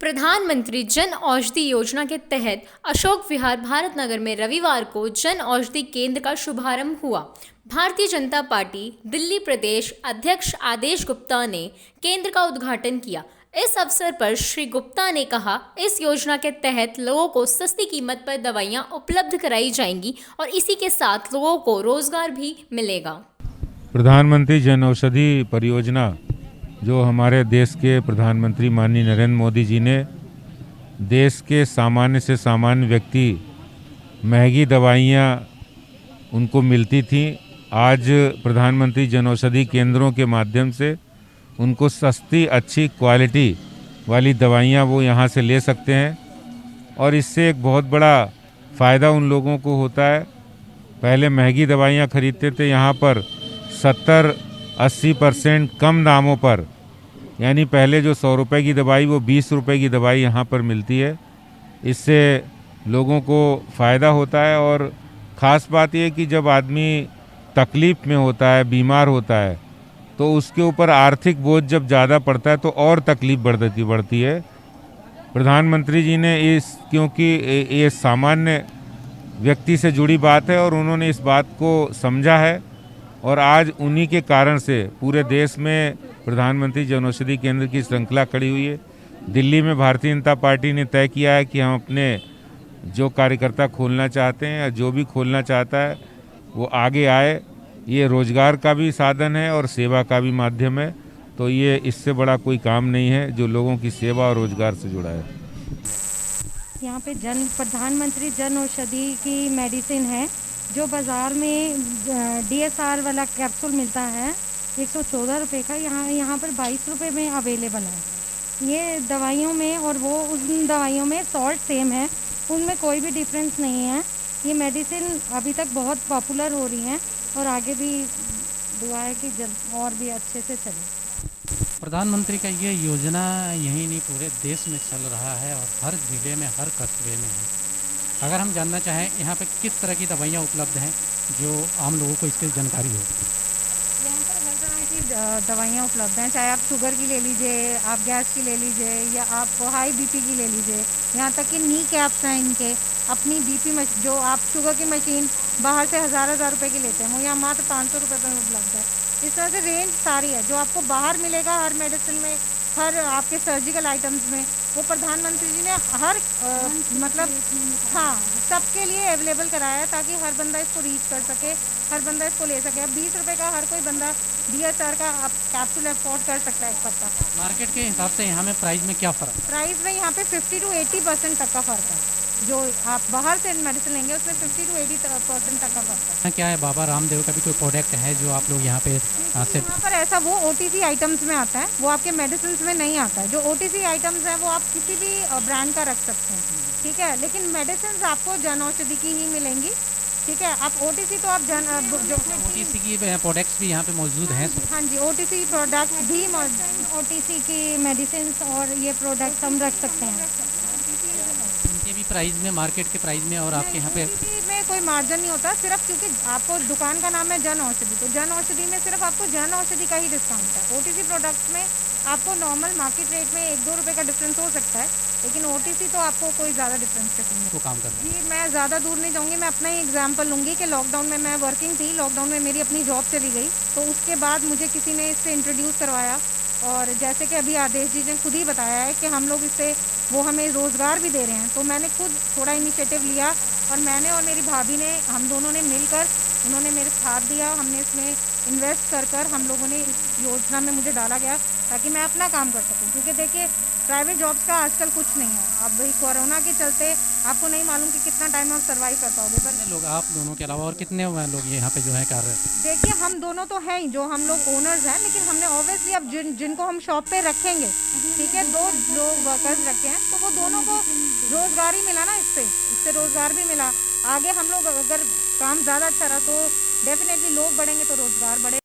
प्रधानमंत्री जन औषधि योजना के तहत अशोक विहार भारत नगर में रविवार को जन औषधि केंद्र का शुभारंभ हुआ। भारतीय जनता पार्टी दिल्ली प्रदेश अध्यक्ष आदेश गुप्ता ने केंद्र का उद्घाटन किया। इस अवसर पर श्री गुप्ता ने कहा, इस योजना के तहत लोगों को सस्ती कीमत पर दवाइयां उपलब्ध कराई जाएंगी और इसी के साथ लोगों को रोजगार भी मिलेगा। प्रधानमंत्री जन औषधि परियोजना जो हमारे देश के प्रधानमंत्री माननीय नरेंद्र मोदी जी ने देश के सामान्य से सामान्य व्यक्ति महंगी दवाइयाँ उनको मिलती थी, आज प्रधानमंत्री जन औषधि केंद्रों के माध्यम से उनको सस्ती अच्छी क्वालिटी वाली दवाइयाँ वो यहाँ से ले सकते हैं और इससे एक बहुत बड़ा फ़ायदा उन लोगों को होता है। पहले महंगी दवाइयाँ खरीदते थे, यहाँ पर 70-80% कम दामों पर, यानी पहले जो 100 रुपये की दवाई वो 20 रुपये की दवाई यहाँ पर मिलती है। इससे लोगों को फ़ायदा होता है और ख़ास बात यह कि जब आदमी तकलीफ़ में होता है, बीमार होता है, तो उसके ऊपर आर्थिक बोझ जब ज़्यादा पड़ता है तो और तकलीफ़ बढ़ती है। प्रधानमंत्री जी ने क्योंकि ये सामान्य व्यक्ति से जुड़ी बात है और उन्होंने इस बात को समझा है और आज उन्हीं के कारण से पूरे देश में प्रधानमंत्री जन औषधि केंद्र की श्रृंखला खड़ी हुई है। दिल्ली में भारतीय जनता पार्टी ने तय किया है कि हम अपने जो कार्यकर्ता खोलना चाहते हैं या जो भी खोलना चाहता है वो आगे आए। ये रोजगार का भी साधन है और सेवा का भी माध्यम है, तो ये इससे बड़ा कोई काम नहीं है जो लोगों की सेवा और रोजगार से जुड़ा है। यहाँ पे प्रधानमंत्री जन औषधि की मेडिसिन है जो बाज़ार में DSR वाला कैप्सूल मिलता है 114 रुपये का, यहाँ पर 22 रुपये में अवेलेबल है। ये दवाइयों में और वो उन दवाइयों में सॉल्ट सेम है, उनमें कोई भी डिफरेंस नहीं है। ये मेडिसिन अभी तक बहुत पॉपुलर हो रही हैं और आगे भी दुआ है कि और भी अच्छे से चले। प्रधानमंत्री का ये योजना यहीं नहीं पूरे देश में चल रहा है और हर जिले में हर कस्बे में है। अगर हम जानना चाहें यहाँ पे किस तरह की दवाइयाँ उपलब्ध हैं जो आम लोगों को इसकी जानकारी हो। यहाँ पर हर तरह की दवाइयाँ उपलब्ध हैं, चाहे आप शुगर की ले लीजिए, आप गैस की ले लीजिए या आप हाई BP की ले लीजिए। यहाँ तक कि नी कैप्स हैं इनके, अपनी BP जो आप शुगर की मशीन बाहर से हज़ार रुपए की लेते हैं वो यहाँ मात्र 500 रुपये पर उपलब्ध है। इस तरह से रेंज सारी है जो आपको बाहर मिलेगा हर मेडिसिन में, हर आपके सर्जिकल आइटम्स में, वो प्रधानमंत्री जी ने हर मतलब हाँ सबके लिए अवेलेबल कराया है ताकि हर बंदा इसको रीच कर सके, हर बंदा इसको ले सके। अब 20 रुपये का हर कोई बंदा DSR का कैप्सूल अफोर्ड कर सकता है एक पत्ता। मार्केट के हिसाब से यहाँ में प्राइस में क्या फ़र्क? प्राइस में यहाँ पे 50 to 80% तक का फ़र्क है। जो आप बाहर से मेडिसिन लेंगे उसमें 50 to 80% तक का फ़र्क है। क्या है बाबा रामदेव का भी कोई प्रोडक्ट है जो आप लोग यहाँ पे यहाँ पर ऐसा वो OTC आइटम्स में आता है, वो आपके मेडिसिन में नहीं आता है। जो OTC आइटम्स हैं वो आप किसी भी ब्रांड का रख सकते हैं, ठीक है, लेकिन मेडिसिन आपको जन औषधि की ही मिलेंगी, ठीक है। आप OTC तो आप जो OTC की प्रोडक्ट्स भी यहाँ पे मौजूद हैं। हाँ जी, OTC प्रोडक्ट्स भी OTC की मेडिसिन और ये प्रोडक्ट्स हम रख सकते हैं। इनके भी प्राइस में, मार्केट के प्राइस में और आपके यहाँ पे में कोई मार्जिन नहीं होता, सिर्फ क्योंकि आपको दुकान का नाम है जन औषधि, तो जन औषधि में सिर्फ आपको जन औषधि का ही डिस्काउंट है। OTC प्रोडक्ट्स में आपको नॉर्मल मार्केट रेट में 1-2 रुपये का डिफरेंस हो सकता है, लेकिन OTC तो आपको कोई ज़्यादा डिफरेंस नहीं तो काम करना है। जी मैं ज़्यादा दूर नहीं जाऊँगी, मैं अपना ही एग्जांपल लूँगी कि लॉकडाउन में मैं वर्किंग थी, लॉकडाउन में मेरी अपनी जॉब चली गई, तो उसके बाद मुझे किसी ने इससे इंट्रोड्यूस करवाया और जैसे कि अभी आदेश जी ने खुद ही बताया है कि हम लोग इससे वो हमें रोज़गार भी दे रहे हैं, तो मैंने खुद थोड़ा इनिशिएटिव लिया और मैंने और मेरी भाभी ने, हम दोनों ने मिलकर, उन्होंने मेरे साथ दिया, हमने इसमें इन्वेस्ट कर हम लोगों ने इस योजना में मुझे डाला गया ताकि मैं अपना काम कर सकूं। क्योंकि देखिए प्राइवेट जॉब्स का आजकल कुछ नहीं है, अब भाई कोरोना के चलते आपको नहीं मालूम कि कितना टाइम आप सर्वाइव कर पाओगे। पर लोग आप दोनों के अलावा और कितने लोग यहाँ पे जो है कर रहे हैं? देखिए हम दोनों तो हैं ही जो हम लोग ओनर्स हैं, लेकिन हमने ऑब्वियसली अब जिनको हम शॉप पे रखेंगे, ठीक है, 2 जो वर्कर्स रखे हैं, तो वो दोनों को रोज़गार ही मिला ना, इससे रोज़गार भी मिला। आगे हम लोग अगर काम ज़्यादा अच्छा रहा तो डेफिनेटली लोग बढ़ेंगे तो रोज़गार बढ़े।